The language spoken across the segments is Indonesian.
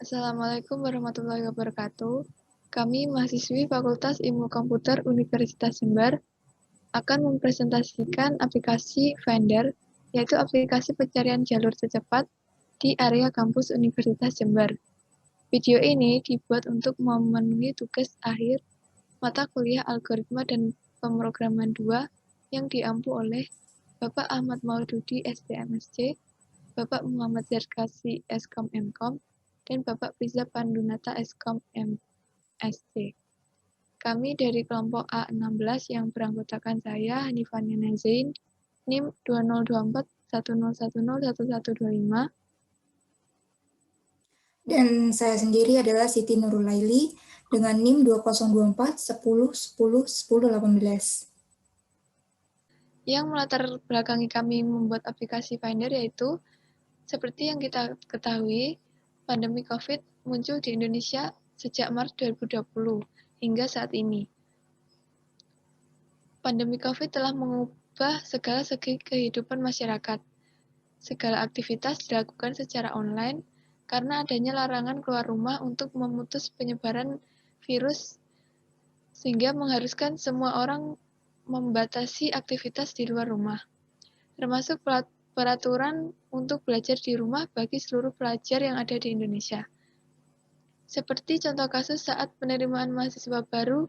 Assalamualaikum warahmatullahi wabarakatuh. Kami mahasiswi Fakultas Ilmu Komputer Universitas Jember akan mempresentasikan aplikasi Finder, yaitu aplikasi pencarian jalur tercepat di area kampus Universitas Jember. Video ini dibuat untuk memenuhi tugas akhir mata kuliah Algoritma dan Pemrograman 2 yang diampu oleh Bapak Ahmad Maududi STMSC, Bapak Muhammad Zarkasi Eskom Mkom, dan Bapak Priza Pandunata Eskom MSc. Kami dari kelompok A16 yang beranggotakan saya, Hanifania Nazain, NIM 2024 10101125. Dan saya sendiri adalah Siti Nurulaili dengan NIM 2024 10 10 10 18. Yang melatar belakangi kami membuat aplikasi Finder yaitu, seperti yang kita ketahui, pandemi COVID muncul di Indonesia sejak Maret 2020 hingga saat ini. Pandemi COVID telah mengubah segala segi kehidupan masyarakat. Segala aktivitas dilakukan secara online karena adanya larangan keluar rumah untuk memutus penyebaran virus, sehingga mengharuskan semua orang membatasi aktivitas di luar rumah, termasuk peraturan untuk belajar di rumah bagi seluruh pelajar yang ada di Indonesia. Seperti contoh kasus saat penerimaan mahasiswa baru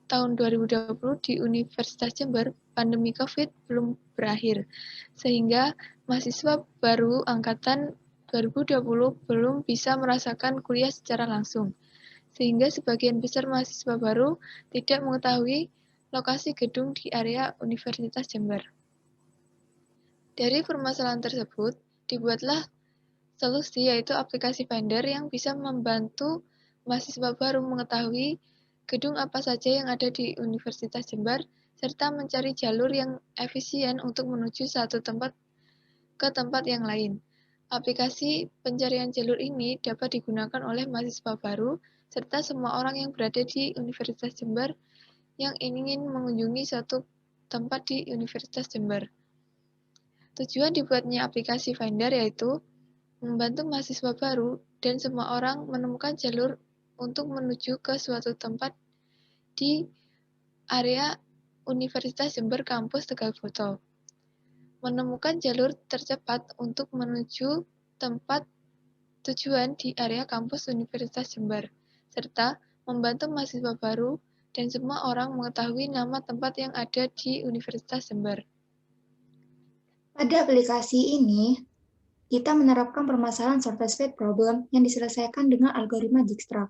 tahun 2020 di Universitas Jember, pandemi COVID belum berakhir, sehingga mahasiswa baru angkatan 2020 belum bisa merasakan kuliah secara langsung, sehingga sebagian besar mahasiswa baru tidak mengetahui lokasi gedung di area Universitas Jember. Dari permasalahan tersebut, dibuatlah solusi yaitu aplikasi Finder yang bisa membantu mahasiswa baru mengetahui gedung apa saja yang ada di Universitas Jember, serta mencari jalur yang efisien untuk menuju satu tempat ke tempat yang lain. Aplikasi pencarian jalur ini dapat digunakan oleh mahasiswa baru, serta semua orang yang berada di Universitas Jember yang ingin mengunjungi suatu tempat di Universitas Jember. Tujuan dibuatnya aplikasi Finder yaitu membantu mahasiswa baru dan semua orang menemukan jalur untuk menuju ke suatu tempat di area Universitas Jember Kampus Tegalfoto. Menemukan jalur tercepat untuk menuju tempat tujuan di area kampus Universitas Jember, serta membantu mahasiswa baru dan semua orang mengetahui nama tempat yang ada di Universitas Jember. Pada aplikasi ini, kita menerapkan permasalahan shortest path problem yang diselesaikan dengan algoritma Dijkstraat.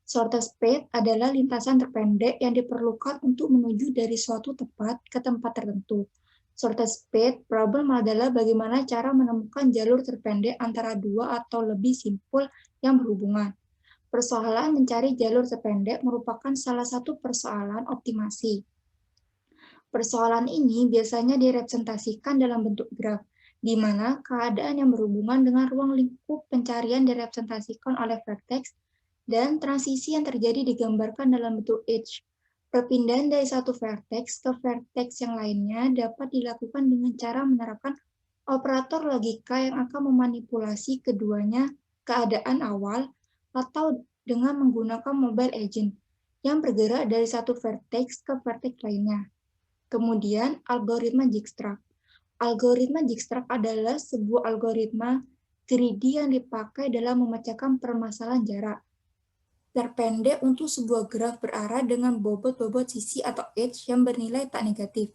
Shortest path adalah lintasan terpendek yang diperlukan untuk menuju dari suatu tempat ke tempat tertentu. Shortest path problem adalah bagaimana cara menemukan jalur terpendek antara dua atau lebih simpul yang berhubungan. Persoalan mencari jalur terpendek merupakan salah satu persoalan optimasi. Persoalan ini biasanya direpresentasikan dalam bentuk graf, di mana keadaan yang berhubungan dengan ruang lingkup pencarian direpresentasikan oleh vertex, dan transisi yang terjadi digambarkan dalam bentuk edge. Perpindahan dari satu vertex ke vertex yang lainnya dapat dilakukan dengan cara menerapkan operator logika yang akan memanipulasi keduanya keadaan awal atau dengan menggunakan mobile agent yang bergerak dari satu vertex ke vertex lainnya. Kemudian, algoritma Dijkstraat. Algoritma Dijkstraat adalah sebuah algoritma 3D yang dipakai dalam memecahkan permasalahan jarak terpendek untuk sebuah graf berarah dengan bobot-bobot sisi atau edge yang bernilai tak negatif.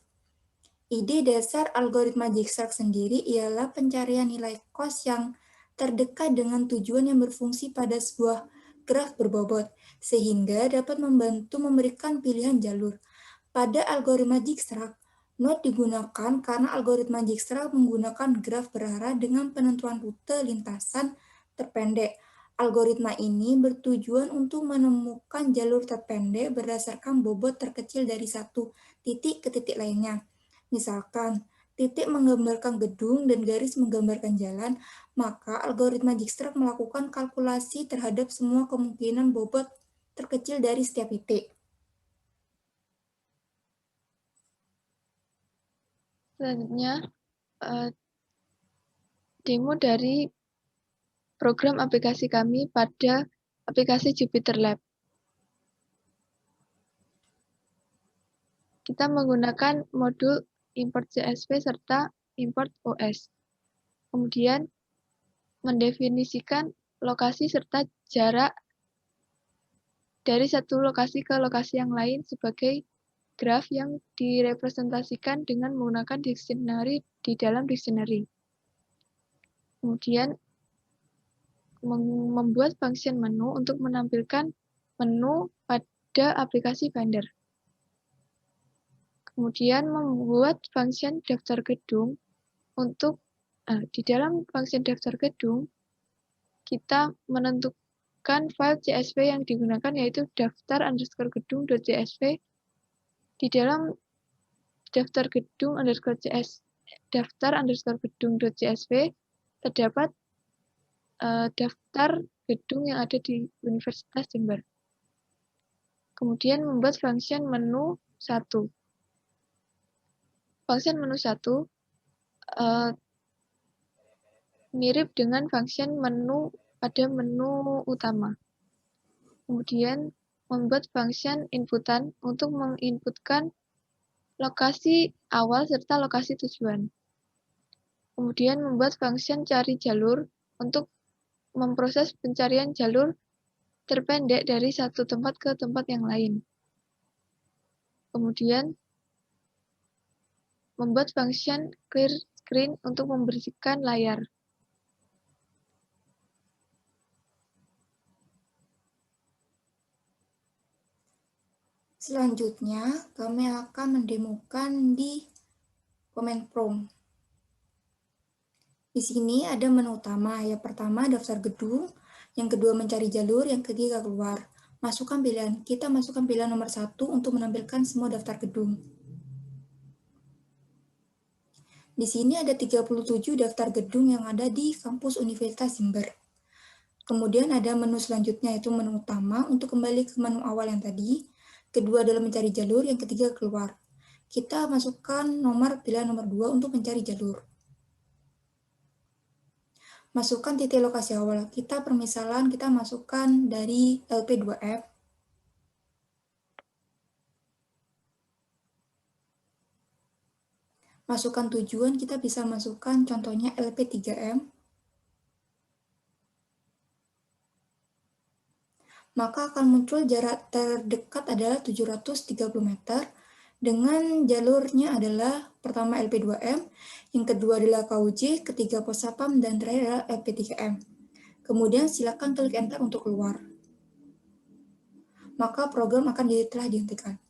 Ide dasar algoritma Dijkstraat sendiri ialah pencarian nilai kos yang terdekat dengan tujuan yang berfungsi pada sebuah graf berbobot, sehingga dapat membantu memberikan pilihan jalur. Pada algoritma Dijkstraat, node digunakan karena algoritma Dijkstraat menggunakan graf berarah dengan penentuan rute lintasan terpendek. Algoritma ini bertujuan untuk menemukan jalur terpendek berdasarkan bobot terkecil dari satu titik ke titik lainnya. Misalkan, titik menggambarkan gedung dan garis menggambarkan jalan, maka algoritma Dijkstraat melakukan kalkulasi terhadap semua kemungkinan bobot terkecil dari setiap titik. Selanjutnya, demo dari program aplikasi kami pada aplikasi Jupyter Lab. Kita menggunakan modul import CSV serta import OS. Kemudian mendefinisikan lokasi serta jarak dari satu lokasi ke lokasi yang lain sebagai graf yang direpresentasikan dengan menggunakan dictionary di dalam dictionary. Kemudian membuat function menu untuk menampilkan menu pada aplikasi Finder. Kemudian membuat function daftar gedung untuk di dalam function daftar gedung kita menentukan file CSV yang digunakan yaitu daftar_gedung.csv. Di dalam daftar gedung_CSV terdapat daftar gedung yang ada di Universitas Jember. Kemudian membuat function menu 1. Function menu 1 mirip dengan function menu pada menu utama. Kemudian membuat function inputan untuk menginputkan lokasi awal serta lokasi tujuan. Kemudian membuat function cari jalur untuk memproses pencarian jalur terpendek dari satu tempat ke tempat yang lain. Kemudian membuat function clear screen untuk membersihkan layar. Selanjutnya, kami akan mendemokan di Command Prompt. Di sini ada menu utama, yang pertama daftar gedung, yang kedua mencari jalur, yang ketiga keluar. Masukkan pilihan, kita masukkan pilihan nomor 1 untuk menampilkan semua daftar gedung. Di sini ada 37 daftar gedung yang ada di kampus Universitas Jember. Kemudian ada menu selanjutnya yaitu menu utama untuk kembali ke menu awal yang tadi. Kedua adalah mencari jalur, yang ketiga keluar. Kita masukkan pilihan nomor 2 untuk mencari jalur. Masukkan titik lokasi awal. Permisalan kita masukkan dari LP2F. Masukkan tujuan, kita bisa masukkan contohnya LP3M. Maka akan muncul jarak terdekat adalah 730 meter, dengan jalurnya adalah pertama LP2M, yang kedua adalah KUJ, ketiga Posapam, dan terakhir adalah LP3M. Kemudian silakan klik enter untuk keluar. Maka program akan telah dihentikan.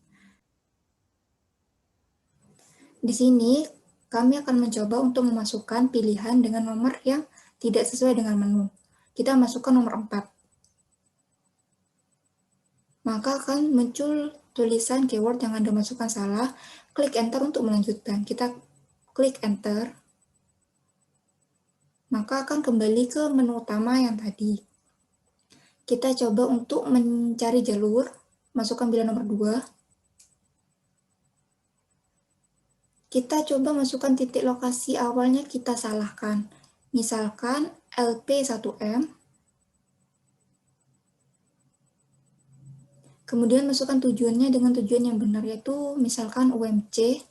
Di sini, kami akan mencoba untuk memasukkan pilihan dengan nomor yang tidak sesuai dengan menu. Kita masukkan nomor 4. Maka akan muncul tulisan keyword yang Anda masukkan salah. Klik enter untuk melanjutkan. Kita klik enter. Maka akan kembali ke menu utama yang tadi. Kita coba untuk mencari jalur. Masukkan pilihan nomor 2. Kita coba masukkan titik lokasi awalnya kita salahkan. Misalkan LP1M. Kemudian masukkan tujuannya dengan tujuan yang benar, yaitu misalkan UMC.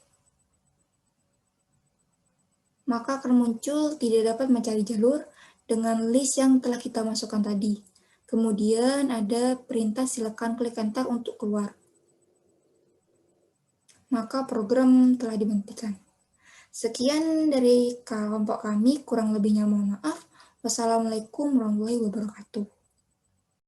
Maka akan muncul tidak dapat mencari jalur dengan list yang telah kita masukkan tadi. Kemudian ada perintah silakan klik enter untuk keluar. Maka program telah dihentikan. Sekian dari kelompok kami, kurang lebihnya mohon maaf. Wassalamualaikum warahmatullahi wabarakatuh.